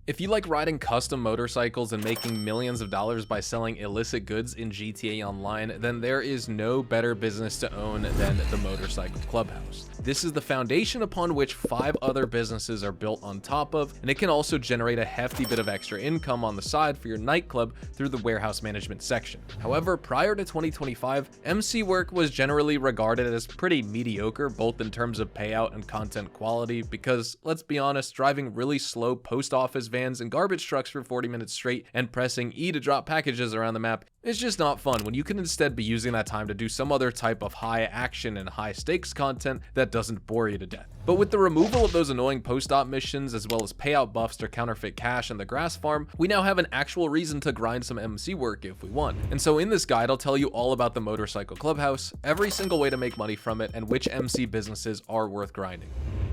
If you like riding custom motorcycles and making millions of dollars by selling illicit goods in GTA Online, then there is no better business to own than the Motorcycle Clubhouse. This is the foundation upon which 5 other businesses are built on top of, and it can also generate a hefty bit of extra income on the side for your nightclub through the warehouse management section. However, prior to 2025, MC work was generally regarded as pretty mediocre, both in terms of payout and content quality, because let's be honest, driving really slow post office vans and garbage trucks for 40 minutes straight and pressing E to drop packages around the map is just not fun when you can instead be using that time to do some other type of high action and high stakes content that doesn't bore you to death. But with the removal of those annoying post-op missions as well as payout buffs to counterfeit cash and the grass farm, we now have an actual reason to grind some MC work if we want. And so in this guide, I'll tell you all about the Motorcycle Clubhouse, every single way to make money from it, and which MC businesses are worth grinding.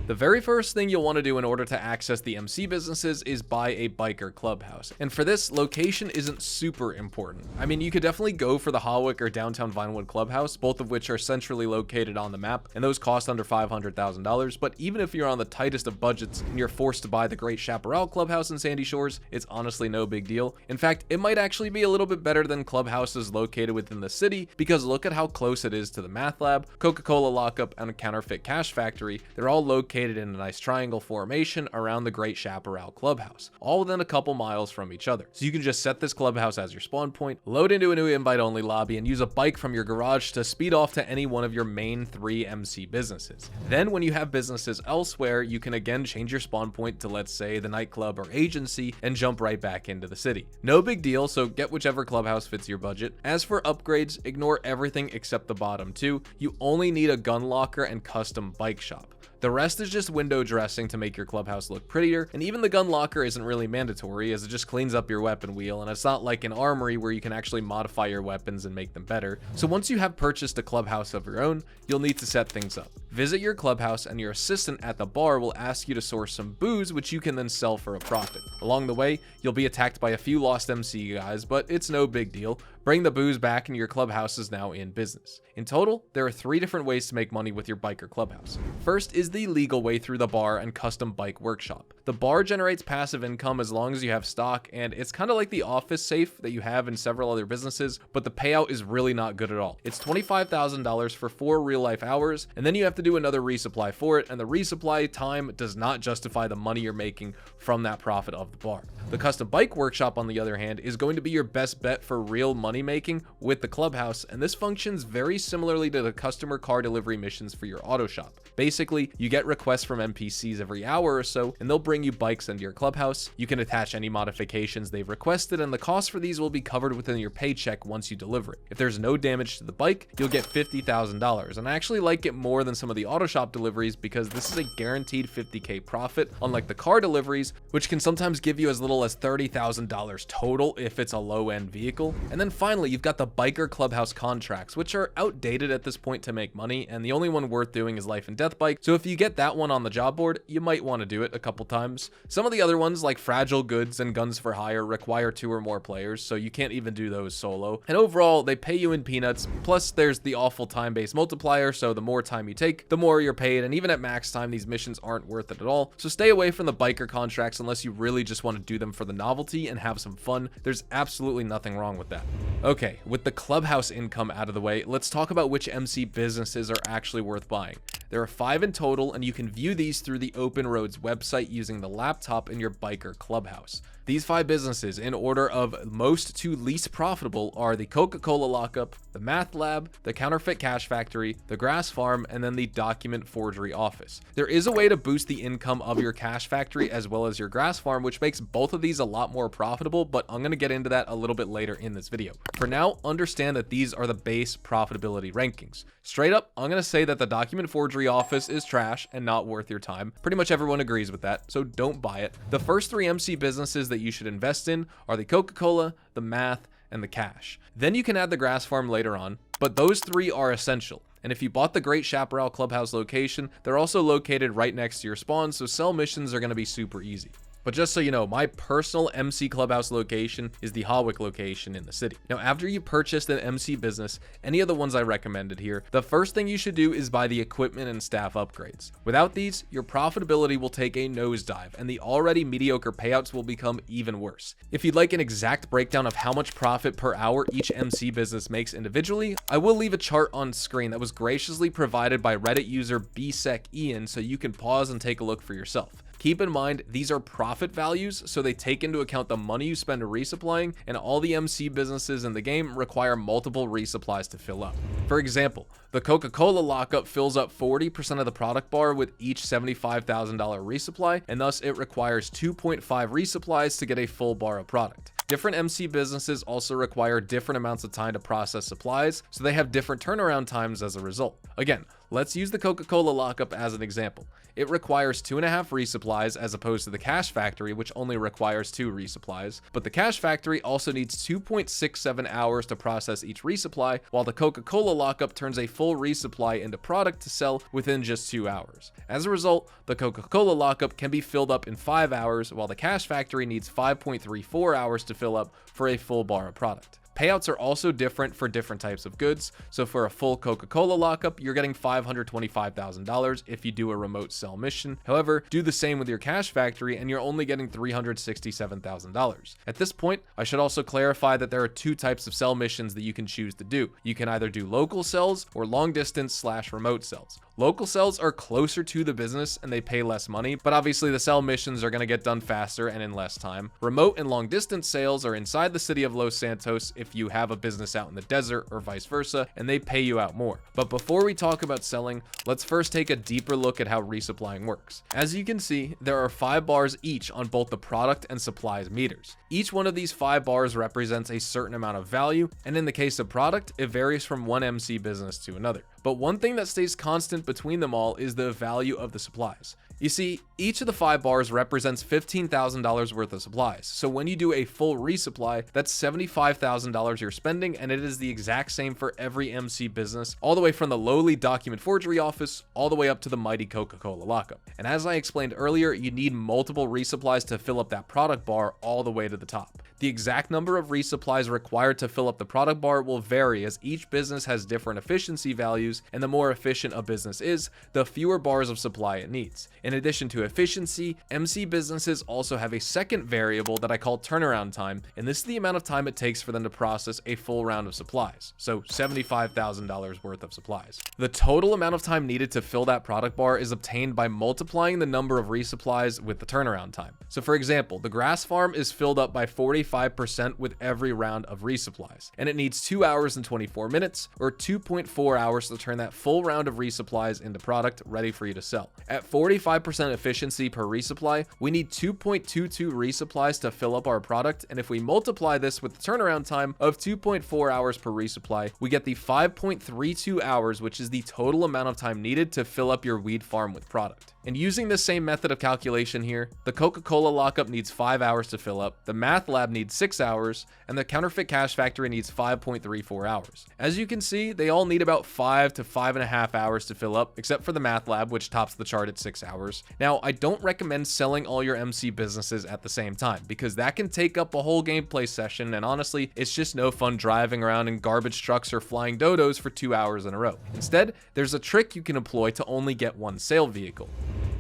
The very first thing you'll want to do in order to access the MC businesses is buy a biker clubhouse. And for this, location isn't super important. I mean, you could definitely go for the Hawick or downtown Vinewood clubhouse, both of which are centrally located on the map, and those cost under $500,000. But even if you're on the tightest of budgets and you're forced to buy the Great Chaparral clubhouse in Sandy Shores, it's honestly no big deal. In fact, it might actually be a little bit better than clubhouses located within the city, because look at how close it is to the Math Lab, Coca-Cola Lockup, and Counterfeit Cash Factory. They're all located in a nice triangle formation around the Great Chaparral clubhouse, all within a couple miles from each other. So you can just set this clubhouse as your spawn point, load into a new invite-only lobby, and use a bike from your garage to speed off to any one of your main 3 MC businesses. Then when you have businesses elsewhere, you can again change your spawn point to, let's say, the nightclub or agency and jump right back into the city. No big deal, so get whichever clubhouse fits your budget. As for upgrades, ignore everything except the bottom 2. You only need a gun locker and custom bike shop. The rest is just window dressing to make your clubhouse look prettier, and even the gun locker isn't really mandatory as it just cleans up your weapon wheel, and it's not like an armory where you can actually modify your weapons and make them better. So once you have purchased a clubhouse of your own, you'll need to set things up. Visit your clubhouse and your assistant at the bar will ask you to source some booze, which you can then sell for a profit. Along the way, you'll be attacked by a few lost MC guys, but it's no big deal. Bring the booze back and your clubhouse is now in business. In total, there are 3 different ways to make money with your biker clubhouse. First is the legal way through the bar and custom bike workshop. The bar generates passive income as long as you have stock, and it's kind of like the office safe that you have in several other businesses, but the payout is really not good at all. It's $25,000 for 4 real-life hours, and then you have to do another resupply for it, and the resupply time does not justify the money you're making from that profit of the bar. The custom bike workshop, on the other hand, is going to be your best bet for real money making with the clubhouse, and this functions very similarly to the customer car delivery missions for your auto shop. Basically, you get requests from NPCs every hour or so, and they'll bring you bikes into your clubhouse. You can attach any modifications they've requested, and the cost for these will be covered within your paycheck once you deliver it. If there's no damage to the bike, you'll get $50,000, and I actually like it more than some of the auto shop deliveries because this is a guaranteed $50K profit, unlike the car deliveries, which can sometimes give you as little as $30,000 total if it's a low-end vehicle. And then finally, you've got the biker clubhouse contracts, which are outdated at this point to make money, and the only one worth doing is Life and Death Bike. So if you get that one on the job board, you might want to do it a couple times. Some of the other ones, like Fragile Goods and Guns for Hire, require 2 or more players, so you can't even do those solo. And overall, they pay you in peanuts, plus there's the awful time-based multiplier, so the more time you take, the more you're paid, and even at max time, these missions aren't worth it at all. So stay away from the biker contracts unless you really just want to do them for the novelty and have some fun. There's absolutely nothing wrong with that. Okay, with the clubhouse income out of the way, let's talk about which MC businesses are actually worth buying. There are 5 in total, and you can view these through the Open Roads website using the laptop in your biker clubhouse. These 5 businesses, in order of most to least profitable, are the Coca-Cola Lockup, the Math Lab, the Counterfeit Cash Factory, the Grass Farm, and then the Document Forgery Office. There is a way to boost the income of your Cash Factory as well as your Grass Farm, which makes both of these a lot more profitable, but I'm going to get into that a little bit later in this video. For now, understand that these are the base profitability rankings. Straight up, I'm going to say that the Document Forgery Office is trash and not worth your time. Pretty much everyone agrees with that, so don't buy it. The first 3 MC businesses that you should invest in are the Coca-Cola, the Math, and the Cash. Then you can add the Grass Farm later on, but those 3 are essential. And if you bought the Great Chaparral Clubhouse location, they're also located right next to your spawn, so sell missions are going to be super easy. But just so you know, my personal MC Clubhouse location is the Hawick location in the city. Now, after you purchased an MC business, any of the ones I recommended here, the first thing you should do is buy the equipment and staff upgrades. Without these, your profitability will take a nosedive and the already mediocre payouts will become even worse. If you'd like an exact breakdown of how much profit per hour each MC business makes individually, I will leave a chart on screen that was graciously provided by Reddit user BSecIan, so you can pause and take a look for yourself. Keep in mind, these are profit values, so they take into account the money you spend resupplying, and all the MC businesses in the game require multiple resupplies to fill up. For example, the Coca-Cola lockup fills up 40% of the product bar with each $75,000 resupply, and thus it requires 2.5 resupplies to get a full bar of product. Different MC businesses also require different amounts of time to process supplies, so they have different turnaround times as a result. Again, let's use the Coca-Cola lockup as an example. It requires 2.5 resupplies as opposed to the Cash Factory, which only requires 2 resupplies, but the Cash Factory also needs 2.67 hours to process each resupply, while the Coca-Cola lockup turns a full resupply into product to sell within just 2 hours. As a result, the Coca-Cola lockup can be filled up in 5 hours, while the Cash Factory needs 5.34 hours to fill up for a full bar of product. Payouts are also different for different types of goods, so for a full Coca-Cola lockup, you're getting $525,000 if you do a remote sell mission. However, do the same with your Cash Factory and you're only getting $367,000. At this point, I should also clarify that there are 2 types of sell missions that you can choose to do. You can either do local sells or long distance / remote sells. Local sells are closer to the business and they pay less money, but obviously the sell missions are going to get done faster and in less time. Remote and long distance sales are inside the city of Los Santos if you have a business out in the desert or vice versa, and they pay you out more. But before we talk about selling, let's first take a deeper look at how resupplying works. As you can see, there are 5 bars each on both the product and supplies meters. Each one of these 5 bars represents a certain amount of value, and in the case of product, it varies from one MC business to another. But one thing that stays constant between them all is the value of the supplies. You see, each of the 5 bars represents $15,000 worth of supplies. So when you do a full resupply, that's $75,000 you're spending, and it is the exact same for every MC business, all the way from the lowly document forgery office, all the way up to the mighty Coca-Cola lockup. And as I explained earlier, you need multiple resupplies to fill up that product bar all the way to the top. The exact number of resupplies required to fill up the product bar will vary as each business has different efficiency values, and the more efficient a business is, the fewer bars of supply it needs. In addition to efficiency, MC businesses also have a second variable that I call turnaround time, and this is the amount of time it takes for them to process a full round of supplies, so $75,000 worth of supplies. The total amount of time needed to fill that product bar is obtained by multiplying the number of resupplies with the turnaround time. So for example, the grass farm is filled up by 45% with every round of resupplies, and it needs 2 hours and 24 minutes, or 2.4 hours to turn that full round of resupplies into product ready for you to sell. At 45% efficiency per resupply, we need 2.22 resupplies to fill up our product, and if we multiply this with the turnaround time of 2.4 hours per resupply, we get the 5.32 hours, which is the total amount of time needed to fill up your weed farm with product. And using the same method of calculation here, the Coca-Cola lockup needs 5 hours to fill up, the math lab needs 6 hours, and the counterfeit cash factory needs 5.34 hours. As you can see, they all need about 5 to 5.5 hours to fill up, except for the math lab, which tops the chart at 6 hours. Now, I don't recommend selling all your MC businesses at the same time, because that can take up a whole gameplay session, and honestly, it's just no fun driving around in garbage trucks or flying dodos for 2 hours in a row. Instead, there's a trick you can employ to only get one sale vehicle.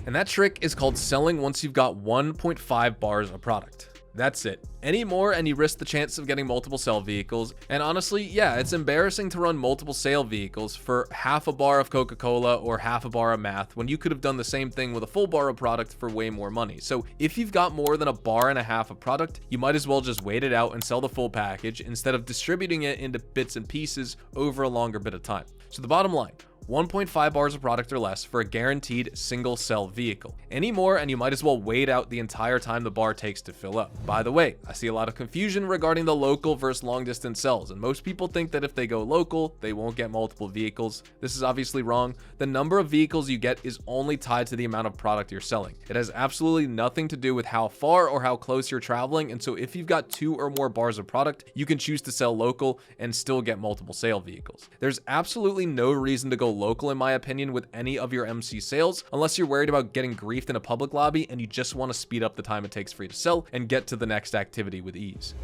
And that trick is called selling once you've got 1.5 bars of product. That's it. Any more and you risk the chance of getting multiple sale vehicles. And honestly, yeah, it's embarrassing to run multiple sale vehicles for half a bar of Coca-Cola or half a bar of math when you could have done the same thing with a full bar of product for way more money. So if you've got more than a bar and a half of product, you might as well just wait it out and sell the full package instead of distributing it into bits and pieces over a longer bit of time. So the bottom line, 1.5 bars of product or less for a guaranteed single sell vehicle. Any more and you might as well wait out the entire time the bar takes to fill up. By the way, I see a lot of confusion regarding the local versus long distance sells, and most people think that if they go local, they won't get multiple vehicles. This is obviously wrong. The number of vehicles you get is only tied to the amount of product you're selling. It has absolutely nothing to do with how far or how close you're traveling, and so if you've got 2 or more bars of product, you can choose to sell local and still get multiple sale vehicles. There's absolutely no reason to go local in my opinion with any of your MC sales, unless you're worried about getting griefed in a public lobby and you just want to speed up the time it takes for you to sell and get to the next activity with ease.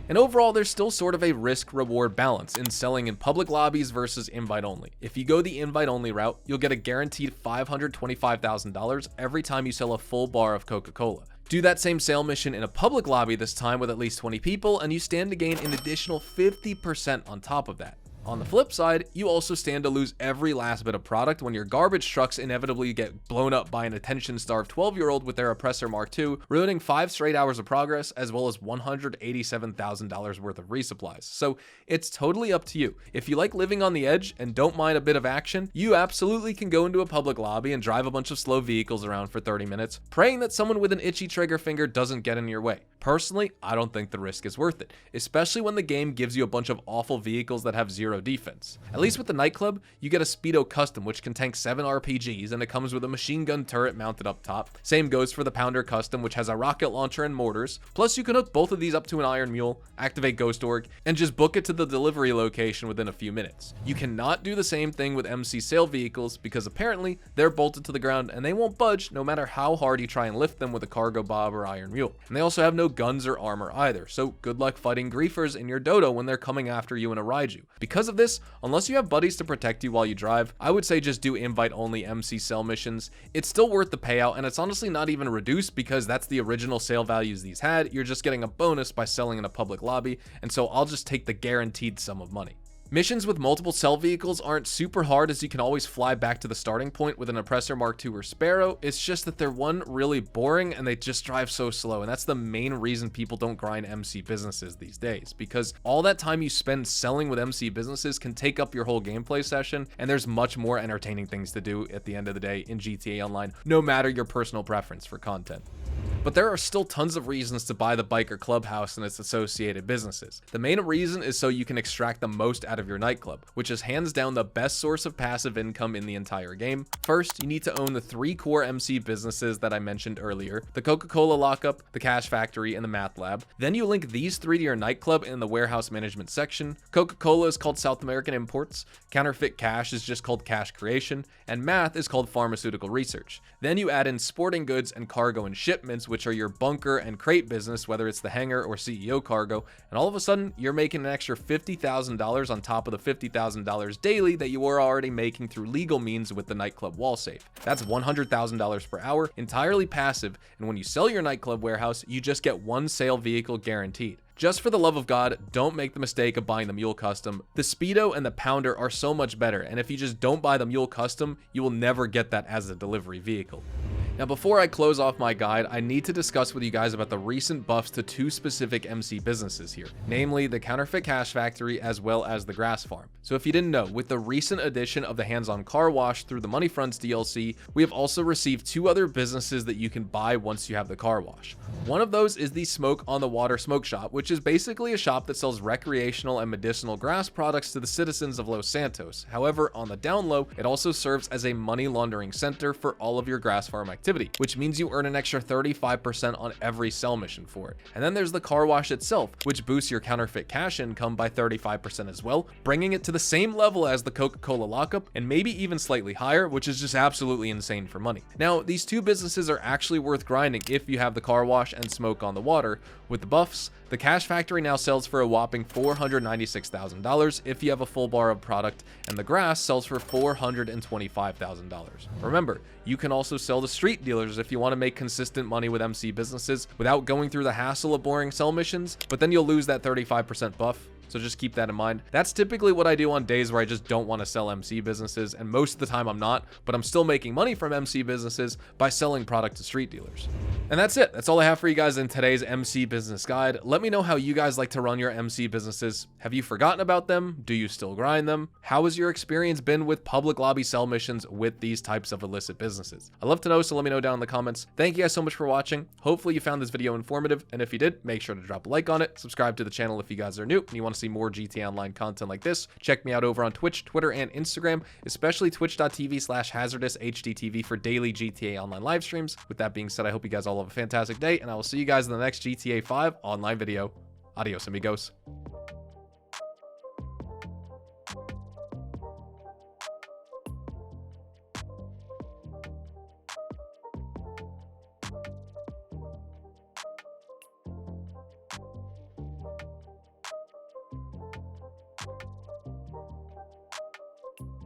And overall, there's still sort of a risk-reward balance in selling in public lobbies versus invite-only. If you go the invite-only route, you'll get a guaranteed $525,000 every time you sell a full bar of Coca-Cola. Do that same sale mission in a public lobby this time with at least 20 people, and you stand to gain an additional 50% on top of that. On the flip side, you also stand to lose every last bit of product when your garbage trucks inevitably get blown up by an attention-starved 12-year-old with their Oppressor Mark II, ruining 5 straight hours of progress as well as $187,000 worth of resupplies. So it's totally up to you. If you like living on the edge and don't mind a bit of action, you absolutely can go into a public lobby and drive a bunch of slow vehicles around for 30 minutes, praying that someone with an itchy trigger finger doesn't get in your way. Personally, I don't think the risk is worth it, especially when the game gives you a bunch of awful vehicles that have zero defense. At least with the nightclub, you get a Speedo Custom which can tank 7 RPGs and it comes with a machine gun turret mounted up top. Same goes for the Pounder Custom which has a rocket launcher and mortars. Plus you can hook both of these up to an Iron Mule, activate Ghost Org, and just book it to the delivery location within a few minutes. You cannot do the same thing with MC sale vehicles because apparently they're bolted to the ground and they won't budge no matter how hard you try and lift them with a Cargo Bob or Iron Mule. And they also have no guns or armor either, so good luck fighting griefers in your dodo when they're coming after you in a Raiju. Because of this, unless you have buddies to protect you while you drive, I would say just do invite-only MC sell missions. It's still worth the payout, and it's honestly not even reduced because that's the original sale values these had. You're just getting a bonus by selling in a public lobby, and so I'll just take the guaranteed sum of money. Missions with multiple sell vehicles aren't super hard as you can always fly back to the starting point with an Oppressor Mark II or Sparrow. It's just that they're one, really boring and they just drive so slow, and that's the main reason people don't grind MC businesses these days, because all that time you spend selling with MC businesses can take up your whole gameplay session, and there's much more entertaining things to do at the end of the day in GTA Online, no matter your personal preference for content. But there are still tons of reasons to buy the Biker Clubhouse and its associated businesses. The main reason is so you can extract the most out of your nightclub, which is hands down the best source of passive income in the entire game. First, you need to own the 3 core MC businesses that I mentioned earlier, the Coca-Cola Lockup, the Cash Factory, and the Math Lab. Then you link these 3 to your nightclub in the warehouse management section. Coca-Cola is called South American Imports, Counterfeit Cash is just called Cash Creation, and Math is called Pharmaceutical Research. Then you add in Sporting Goods and Cargo and Shipments, which are your bunker and crate business, whether it's the hangar or CEO cargo, and all of a sudden you're making an extra $50,000 on top of the $50,000 daily that you were already making through legal means with the nightclub wall safe. That's $100,000 per hour, entirely passive, and when you sell your nightclub warehouse, you just get 1 sale vehicle guaranteed. Just for the love of God, don't make the mistake of buying the Mule Custom. The Speedo and the Pounder are so much better, and if you just don't buy the Mule Custom, you will never get that as a delivery vehicle. Now, before I close off my guide, I need to discuss with you guys about the recent buffs to 2 specific MC businesses here, namely the Counterfeit Cash Factory as well as the Grass Farm. So if you didn't know, with the recent addition of the Hands-On Car Wash through the Money Fronts DLC, we have also received 2 other businesses that you can buy once you have the car wash. One of those is the Smoke on the Water Smoke Shop, which is basically a shop that sells recreational and medicinal grass products to the citizens of Los Santos. However, on the down low, it also serves as a money laundering center for all of your grass farm activity, which means you earn an extra 35% on every sell mission for it. And then there's the car wash itself, which boosts your counterfeit cash income by 35% as well, bringing it to the same level as the Coca-Cola Lockup and maybe even slightly higher, which is just absolutely insane for money. Now, these 2 businesses are actually worth grinding if you have the car wash and Smoke on the Water. With the buffs, the Cash Factory now sells for a whopping $496,000 if you have a full bar of product, and the grass sells for $425,000. Remember, you can also sell to street dealers if you want to make consistent money with MC businesses without going through the hassle of boring sell missions, but then you'll lose that 35% buff. So just keep that in mind. That's typically what I do on days where I just don't want to sell MC businesses, and most of the time I'm not, but I'm still making money from MC businesses by selling product to street dealers. And that's it. That's all I have for you guys in today's MC business guide. Let me know how you guys like to run your MC businesses. Have you forgotten about them? Do you still grind them? How has your experience been with public lobby sell missions with these types of illicit businesses? I'd love to know, so let me know down in the comments. Thank you guys so much for watching. Hopefully you found this video informative, and if you did, make sure to drop a like on it, subscribe to the channel if you guys are new and you want to see more GTA Online content like this. Check me out over on Twitch, Twitter, and Instagram, especially twitch.tv/HazardusHDTV for daily GTA Online live streams. With that being said, I hope you guys all have a fantastic day, and I will see you guys in the next GTA 5 online video. Adios, amigos.